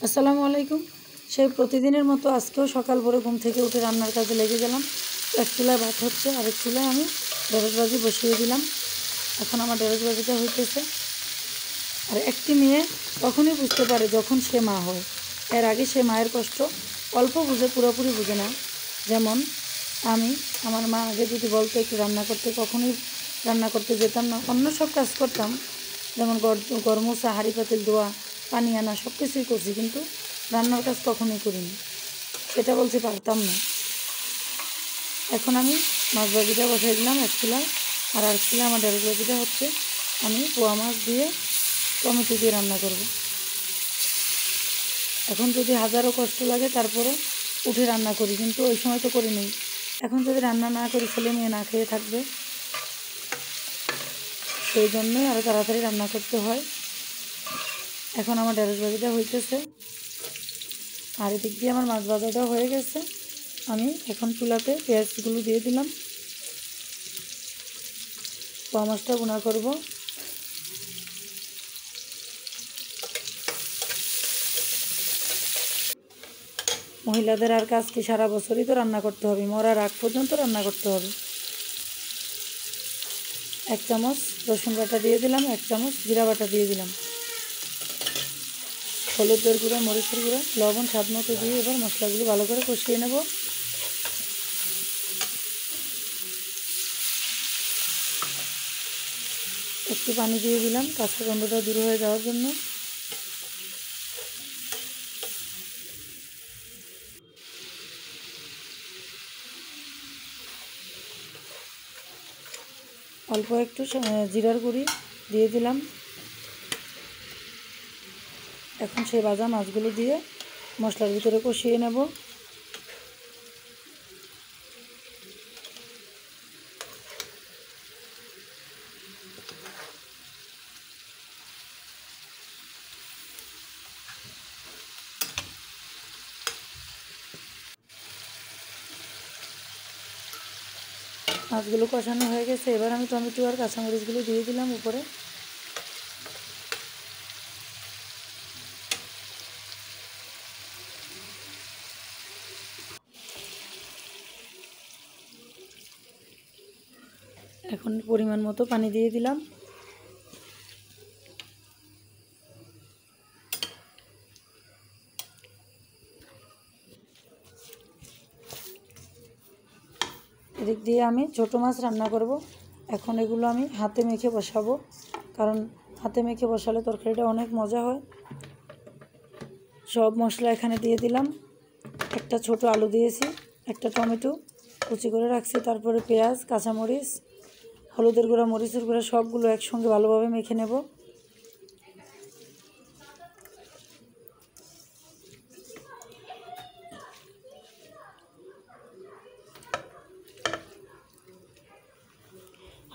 আসসালামু আলাইকুম। সেই প্রতিদিনের মতো আজকেও সকাল ভোরে ঘুম থেকে উঠে রান্নার কাজে লেগে গেলাম। এক চুলায় ভাত হচ্ছে, আরেক চুলায় আমি ঢেঁড়স ভাজি বসিয়ে দিলাম। এখন আমার ঢেঁড়স ভাজিটা হইতেছে। আর একটি মেয়ে তখনই বুঝতে পারে যখন সে মা হয়। এর আগে সে মায়ের কষ্ট অল্প বুঝে, পুরোপুরি বুঝে না। যেমন আমার মা আগে যদি বলতো একটু রান্না করতে, কখনোই রান্না করতে যেতাম না। অন্য সব কাজ করতাম, যেমন ঘর মোছা, হাঁড়ি পাতিল ধোয়া, পানি আনা, সব কিছুই করছি, কিন্তু রান্নার কাজ কখনোই করিনি। সেটা বলতে পারতাম না। এখন আমি মাছ ভাজিটা বসাই দিলাম এক চুলায়, আর আরেক চুলায় আমার ঢেঁড়স ভাজিটা হচ্ছে। আমি পোয়া মাছ দিয়ে টমেটো দিয়ে রান্না করব। এখন যদি হাজারো কষ্ট লাগে তারপরে উঠে রান্না করি, কিন্তু ওই সময় তো করি নেই। এখন যদি রান্না না করি ছেলে মেয়ে না খেয়ে থাকবে, সেই জন্যই আরও তাড়াতাড়ি রান্না করতে হয়। এখন আমার ঢেঁড়স ভাজিটা হইতেছে, আর এদিক দিয়ে আমার মাছ ভাজাটাও হয়ে গেছে। আমি এখন চুলাতে পেঁয়াজগুলো দিয়ে দিলাম। পোয়া মাছটা ভুনা করব। মহিলাদের আর কাজ কি? সারা বছরই তো রান্না করতে হবে, মরার আগ পর্যন্ত রান্না করতে হবে। এক চামচ রসুন বাটা দিয়ে দিলাম, এক চামচ জিরা বাটা দিয়ে দিলাম, হলুদের গুঁড়া, মরিচের গুঁড়া, লবণ স্বাদ মতো দিয়ে এবার মশলাগুলো ভালো করে কষিয়ে নেব। একটু পানি দিয়ে দিলাম কাঁচা গন্ধটা দূর হয়ে যাওয়ার জন্য। অল্প একটু জিরার গুঁড়ি দিয়ে দিলাম। এখন সেই ভাজা মাছগুলো দিয়ে মশলার ভিতরে কষিয়ে নেব। মাছগুলো কষানো হয়ে গেছে, এবার আমি টমেটো আর কাঁচামরিচগুলো দিয়ে দিলাম উপরে। এখন পরিমাণ মতো পানি দিয়ে দিলাম। এদিক দিয়ে আমি ছোটো মাছ রান্না করব। এখন এগুলো আমি হাতে মেখে বসাবো, কারণ হাতে মেখে বসালে তরকারিটা অনেক মজা হয়। সব মশলা এখানে দিয়ে দিলাম। একটা ছোট আলু দিয়েছি, একটা টমেটো কুচি করে রাখছি, তারপরে পেঁয়াজ, কাঁচামরিচ, হলুদের গুঁড়া, মরিচের গুঁড়া, সবগুলো একসঙ্গে ভালোভাবে মেখে নেব।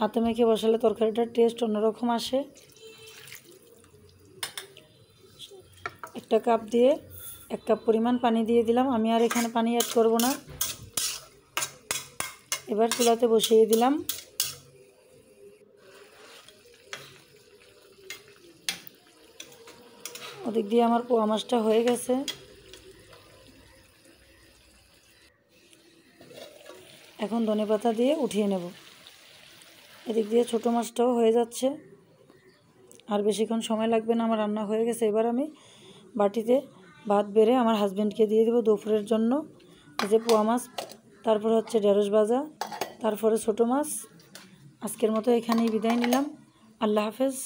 হাতে মেখে বসালে তরকারিটার টেস্ট অন্যরকম আসে। একটা কাপ দিয়ে 1 কাপ পরিমাণ পানি দিয়ে দিলাম। আমি আর এখানে পানি অ্যাড করব না। এবার চুলাতে বসিয়ে দিলাম। ওদিক দিয়ে আমার পোয়া মাছটা হয়ে গেছে। এখন ধনেপাতা দিয়ে উঠিয়ে নেব। এদিক দিয়ে ছোটো মাছটাও হয়ে যাচ্ছে, আর বেশিক্ষণ সময় লাগবে না, আমার রান্না হয়ে গেছে। এবার আমি বাটিতে ভাত বেড়ে আমার হাজব্যান্ডকে দিয়ে দেবো দুপুরের জন্য। এই যে পোয়া মাছ, তারপর হচ্ছে ঢেঁড়স ভাজা, তারপরে ছোটো মাছ। আজকের মতো এখানেই বিদায় নিলাম। আল্লাহ হাফেজ।